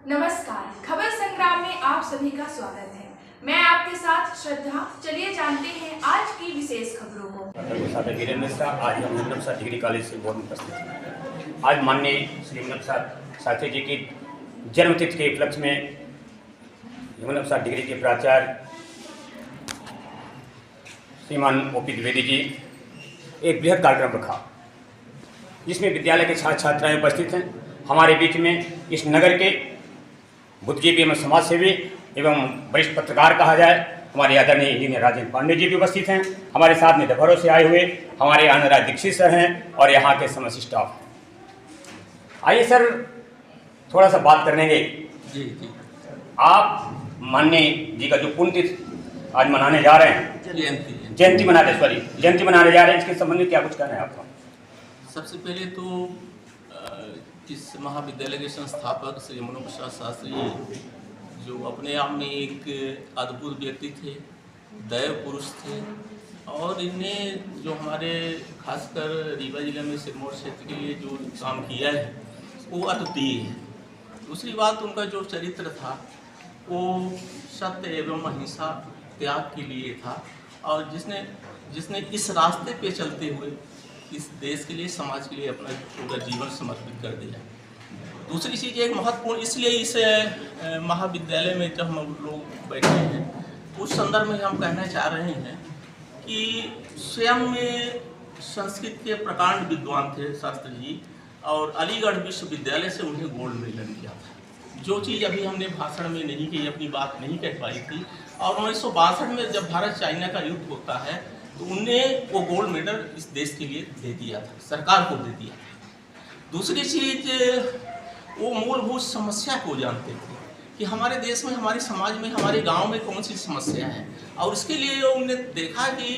नमस्कार, खबर संग्राम में आप सभी का स्वागत है। मैं आपके साथ श्रद्धा। चलिए जानते हैं आज की विशेष खबरों को। वीरेंद्र मिश्रा आज हम यमुना प्रसाद डिग्री कॉलेज से बोर्ड में उपस्थित हैं। आज माननीय श्री यमुना प्रसाद शास्त्री जी की जन्मतिथि के उपलक्ष्य में यमुना प्रसाद डिग्री के प्राचार्य श्रीमान ओपी द्विवेदी जी एक बृहद कार्यक्रम रखा, जिसमें विद्यालय के छात्र छात्राएं उपस्थित हैं। हमारे बीच में इस नगर के बुद्धिजीवी एवं समाज सेवी एवं वरिष्ठ पत्रकार कहा जाए हमारे आदरणीय इंजीनियर राजेंद्र पांडे जी भी उपस्थित हैं। हमारे साथ में डभरों से आए हुए हमारे आनंदराज दीक्षित सर हैं और यहाँ के समस्त स्टाफ हैं। आइए सर थोड़ा सा बात करेंगे। जी आप माननीय जी का जो पुण्यतिथि आज मनाने जा रहे हैं, जयंती मनाने जा रहे हैं, इसके संबंध में क्या कुछ कहना है आपका? सबसे पहले तो इस महाविद्यालय के संस्थापक श्री यमुना प्रसाद शास्त्री जो अपने आप में एक अद्भुत व्यक्ति थे, दैव पुरुष थे और इन्हें जो हमारे खासकर रीवा जिले में सिरमौर क्षेत्र के लिए जो काम किया है वो अद्वितीय है। दूसरी बात, उनका जो चरित्र था वो सत्य एवं अहिंसा त्याग के लिए था और जिसने इस रास्ते पे चलते हुए इस देश के लिए, समाज के लिए अपना पूरा जीवन समर्पित कर दिया। दूसरी चीज़ एक महत्वपूर्ण, इसलिए इस महाविद्यालय में जब हम लोग बैठे हैं उस संदर्भ में हम कहना चाह रहे हैं कि स्वयं में संस्कृत के प्रकांड विद्वान थे शास्त्री जी और अलीगढ़ विश्वविद्यालय से उन्हें गोल्ड मेडल मिला था। जो चीज़ अभी हमने भाषण में नहीं की, अपनी बात नहीं कह पाई थी, और 1962 में जब भारत चाइना का युद्ध होता है तो उन्हें वो गोल्ड मेडल इस देश के लिए दे दिया था, सरकार को दे दिया था। दूसरी चीज़, वो मूलभूत समस्या को जानते थे कि हमारे देश में, हमारे समाज में, हमारे गांव में कौन सी समस्या है और इसके लिए उन्होंने देखा कि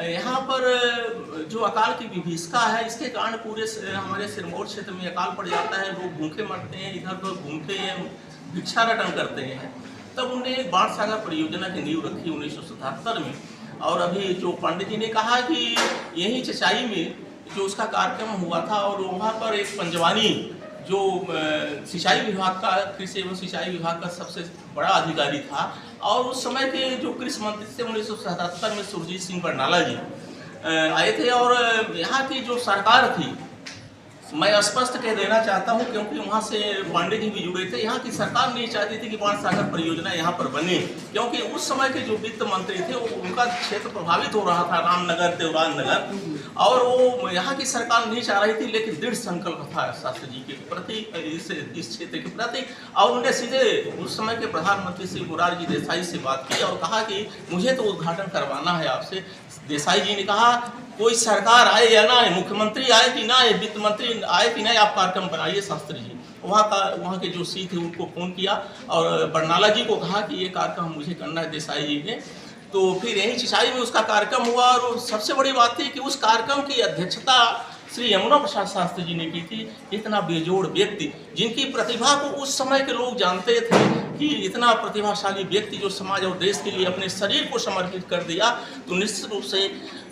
यहाँ पर जो अकाल की विभीषिका है इसके कारण पूरे हमारे सिरमौर क्षेत्र में अकाल पड़ जाता है, लोग भूखे मरते हैं, इधर उधर घूमते हैं, भिक्षाटन करते हैं। तब उन्होंने बाण सागर परियोजना की नींव रखी 1977 में। और अभी जो पंडित जी ने कहा कि यही चचाई में जो उसका कार्यक्रम हुआ था और वहाँ पर एक पंजवानी जो सिंचाई विभाग का, कृषि एवं सिंचाई विभाग का सबसे बड़ा अधिकारी था और उस समय के जो कृषि मंत्री थे 1977 में सुरजीत सिंह बरनाला जी आए थे। और यहाँ की जो सरकार थी, मैं स्पष्ट कह देना चाहता हूँ क्योंकि वहाँ से पांडे जी भी जुड़े थे, यहाँ की सरकार नहीं चाहती थी कि बाण सागर परियोजना यहाँ पर बने, क्योंकि उस समय के जो वित्त मंत्री थे वो उनका क्षेत्र प्रभावित हो रहा था, रामनगर, देवरान नगर, और वो यहाँ की सरकार नहीं चाह रही थी। लेकिन दृढ़ संकल्प था शास्त्री जी के प्रति, इस क्षेत्र के प्रति, और उन्होंने सीधे उस समय के प्रधानमंत्री श्री मोरारजी देसाई से बात की और कहा कि मुझे तो उद्घाटन करवाना है आपसे। देसाई जी ने कहा कोई सरकार आए या ना आए, मुख्यमंत्री आए कि ना आए, वित्त मंत्री आए कि नहीं, आप कार्यक्रम बनाइए शास्त्री जी। वहाँ के जो सी थे उनको फ़ोन किया और बरनाला जी को कहा कि ये कार्यक्रम मुझे करना है देसाई जी ने। तो फिर यही सिंचाई में उसका कार्यक्रम हुआ और सबसे बड़ी बात थी कि उस कार्यक्रम की अध्यक्षता श्री यमुना प्रसाद शास्त्री जी ने की थी। इतना बेजोड़ व्यक्ति जिनकी प्रतिभा को उस समय के लोग जानते थे कि इतना प्रतिभाशाली व्यक्ति जो समाज और देश के लिए अपने शरीर को समर्पित कर दिया, तो निश्चित रूप से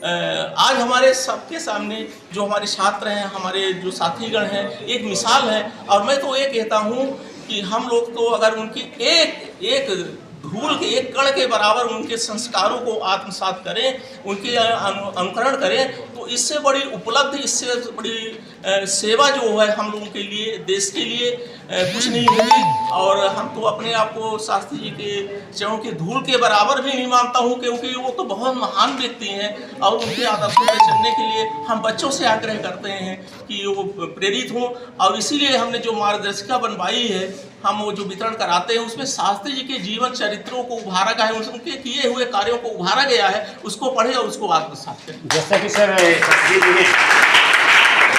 आज हमारे सबके सामने जो हमारे छात्र हैं, हमारे जो साथीगण हैं, एक मिसाल है। और मैं तो ये कहता हूँ कि हम लोग तो अगर उनकी एक धूल के एक कण के बराबर उनके संस्कारों को आत्मसात करें, उनके अनुकरण करें, तो इससे बड़ी उपलब्धि, इससे बड़ी सेवा जो है हम लोगों के लिए, देश के लिए कुछ नहीं होगी। और हम तो अपने आप को शास्त्री जी के चरणों की धूल के बराबर भी नहीं मानता हूँ, क्योंकि वो तो बहुत महान व्यक्ति हैं और उनके आदर्शों पर चलने के लिए हम बच्चों से आग्रह करते हैं कि वो प्रेरित हों। और इसीलिए हमने जो मार्गदर्शिका बनवाई है, हम वो जो वितरण कराते हैं, उसमें शास्त्री जी के जीवन चरित्रों को उभारा गया है, उनके किए हुए कार्यों को उभारा गया है, उसको पढ़े और उसको आत्मसात करें। जैसा कि सर शास्त्री जी ने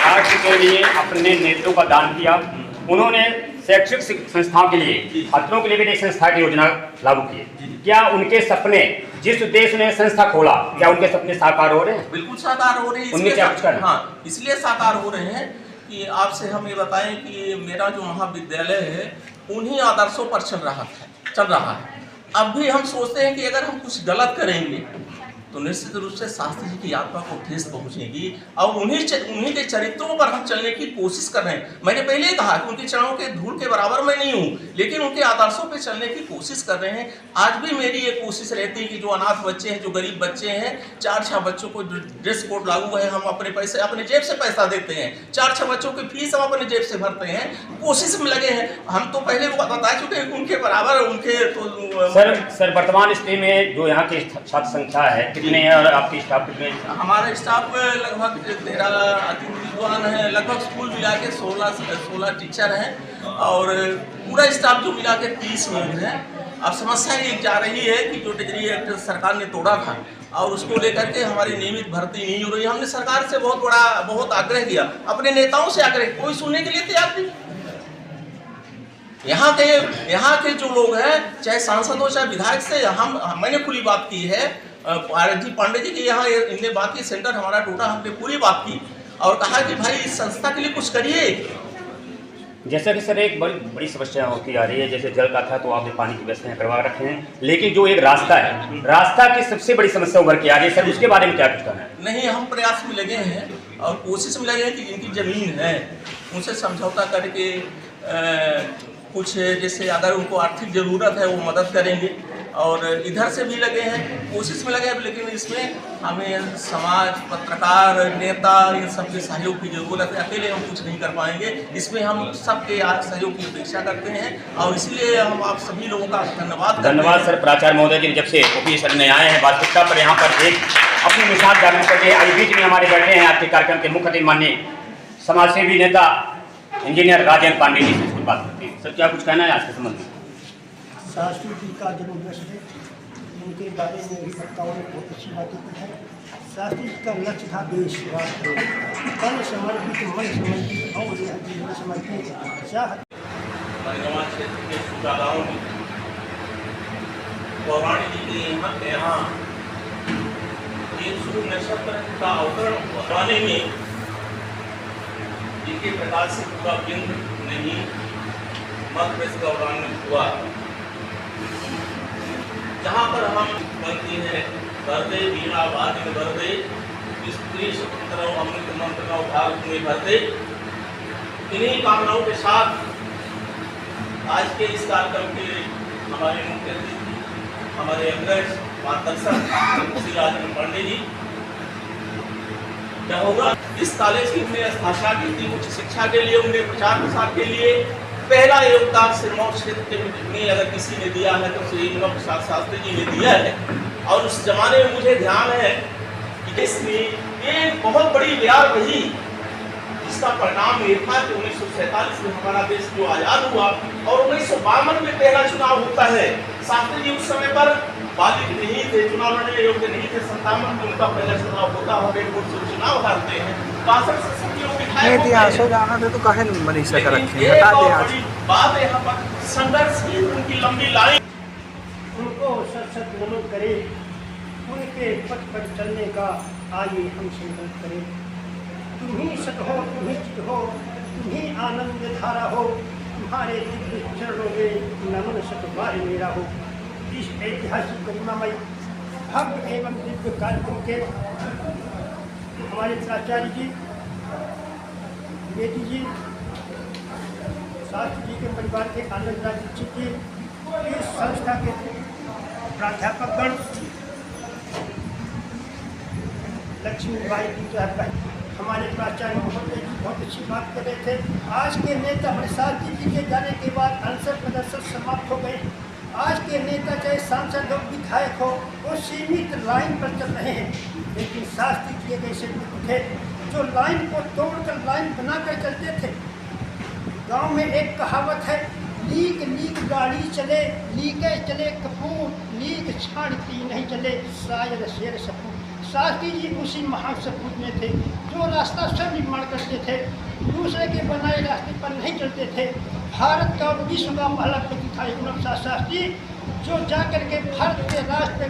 आज के लिए अपने नेतृत्व का दान किया, उन्होंने शैक्षिक संस्थाओं के लिए, छात्रों के लिए भी एक संस्था की योजना लागू की। क्या उनके सपने, जिस उद्देश्य ने संस्था खोला, क्या उनके सपने साकार हो रहे हैं? बिल्कुल साकार हो रहे हैं। उनमें क्या कुछ करना? हाँ, इसलिए साकार हो रहे हैं कि आपसे हम ये बताएं कि मेरा जो महाविद्यालय है उन्हीं आदर्शों पर चल रहा है। अब भी हम सोचते हैं कि अगर हम कुछ गलत करेंगे तो निश्चित रूप से शास्त्री जी की आत्मा को ठेस पहुंचेगी और उन्हीं के चरित्रों पर हम चलने की कोशिश कर रहे हैं। मैंने पहले ही कहा कि उनके चरणों के धूल के बराबर मैं नहीं हूँ, लेकिन उनके आदर्शों पर चलने की कोशिश कर रहे हैं। आज भी मेरी ये कोशिश रहती है कि जो अनाथ बच्चे हैं, जो गरीब बच्चे हैं, 4-6 बच्चों को ड्रेस कोड लागू है, हम अपने पैसे अपने जेब से पैसा देते हैं, 4-6 बच्चों की फीस हम अपने जेब से भरते हैं, कोशिश में लगे हैं। हम तो पहले बता चुके हैं कि उनके बराबर उनके तो सर वर्तमान स्थिति में जो यहाँ की छात्र संख्या है कितने हैं और आपकी स्टाफ कितने हैं? हमारा स्टाफ लगभग 13 अति विद्वान है, लगभग स्कूल मिला के 16 टीचर हैं और पूरा स्टाफ जो मिला के 30 लोग हैं। अब समस्या ये जा रही है कि जो डिग्री एक्ट सरकार ने तोड़ा था और उसको लेकर के हमारी नियमित भर्ती नहीं हो रही। हमने सरकार से बहुत आग्रह किया, अपने नेताओं से आग्रह, कोई सुनने के लिए तैयार नहीं। यहाँ के जो लोग हैं, चाहे सांसद हो चाहे विधायक से, मैंने खुली बात की है, पांडे जी के यहाँ इनने बात की, सेंटर हमारा टूटा, हमने पूरी बात की और कहा कि भाई इस संस्था के लिए कुछ करिए। जैसा कि सर एक बड़ी समस्या होती आ रही है, जैसे जल का था तो आपने पानी की व्यवस्थाएं करवा रखे हैं, लेकिन जो एक रास्ता है, रास्ता की सबसे बड़ी समस्या उभर के आ रही है सर, उसके बारे में क्या कुछ कहना है? नहीं, हम प्रयास में लगे हैं और कोशिश में लगे हैं कि जिनकी ज़मीन है उनसे समझौता करके कुछ जैसे अगर उनको आर्थिक ज़रूरत है वो मदद करेंगे और इधर से भी लगे हैं, कोशिश में लगे हैं। लेकिन इसमें हमें समाज, पत्रकार, नेता, इन सबके सहयोग की ज़रूरत है, अकेले हम कुछ नहीं कर पाएंगे। इसमें हम सबके सहयोग की अपेक्षा करते हैं और इसलिए हम आप सभी लोगों का धन्यवाद सर। प्राचार्य महोदय जी जब से ओपी सर ने आए हैं वास्तविकता पर यहाँ पर एक अपनी मिसाल डालने के लिए आज बीच में हमारे बैठे हैं आपके कार्यक्रम के मुख्य अतिथि माननीय समाजसेवी नेता इंजीनियर राजेंद्र पांडे जी से बात करते हैं। सर क्या कुछ कहना है आज के संबंध में? शास्त्री जी का जन्मदिवस है, उनके बारे में भी वक्ताओं ने बहुत अच्छी बातें की है। शास्त्री जी का लक्ष्य था देश राष्ट्र, तन समर्पित, मन समर्पित और जीवन समर्पित। क्षेत्र के सूखा गाँव में पौराणिक जी के यहाँ 100 नक्षत्र का अवतरण कराने में जिनके प्रकाश से पूरा बिंद नहीं मत प्रेस का उड़ान हुआ, जहाँ पर हम बनती हैं भरदे वीणा वादिन भरदे, स्त्री स्वतंत्र अमृत मंत्र का भाग में भरदे। इन्हीं कामनाओं के साथ आज के इस कार्यक्रम के हमारे मुख्य अतिथि, हमारे अग्रज मार्गदर्शक श्री राजेंद्र पांडे जी क्या होगा। इस कॉलेज की उन्हें स्थापना की थी उच्च शिक्षा के लिए, उन्हें प्रचार प्रसार के लिए पहला योगदान सिरमौर क्षेत्र में अगर किसी ने दिया है तो श्री मनोहर प्रसाद शास्त्री जी ने दिया है। और उस जमाने में मुझे ध्यान है कि इसमें एक बहुत बड़ी व्यार रही जिसका परिणाम ये था कि 1947 में हमारा देश जो आज़ाद हुआ और 1952 में पहला चुनाव होता है। शास्त्री जी उस समय पर बालिक नहीं थे, चुनाव लड़ने योग्य नहीं थे। 57 में उनका पहला चुनाव होता है, एक वोट से चुनाव हारते हैं। 62 से इतिहास हो जाना तो कहे मनीषा का रखें, बता दे आज बात यहाँ पर संघर्ष की उनकी लंबी लाइन, उनको सत नमन करें, उनके पथ पर चलने का आइए हम संकल्प करें। तुम ही सत हो, तुम ही चित हो, तुम ही आनंद धारा हो, तुम्हारे दिव्य चरणों में नमन सतवार मेरा हो। इस ऐतिहासिक गरिमामय भव्य एवं दिव्य कार्यक्रम के हमारे प्राचार्य जी, बेटी जी, शास्त्री जी के परिवार के आनंद राज दीक्षित जी, इस संस्था के प्राध्यापकगण, लक्ष्मी बाई जी, हमारे प्राचार्य महोदय जी बहुत अच्छी बात कर रहे थे। आज के नेता प्रसाद जी के जाने के बाद अनशन प्रदर्शन समाप्त हो गए। आज के नेता चाहे सांसद हो, विधायक हो, वो सीमित लाइन पर चल रहे हैं, लेकिन शास्त्री जी एक ऐसे व्यक्ति थे जो लाइन को तोड़कर लाइन बनाकर चलते थे। गांव में एक कहावत है, लीक लीक गाड़ी चले, लीके चले कपूर, लीक छाड़ती नहीं चले शायद शेर सपूत। शास्त्री जी उसी महान सपूत में थे जो रास्ता सब निर्माण करते थे, दूसरे के बनाए रास्ते पर नहीं चलते थे। भारत का विश्व का पहला व्यक्ति था शास्त्री, जो जाकर के भारत के रास्ते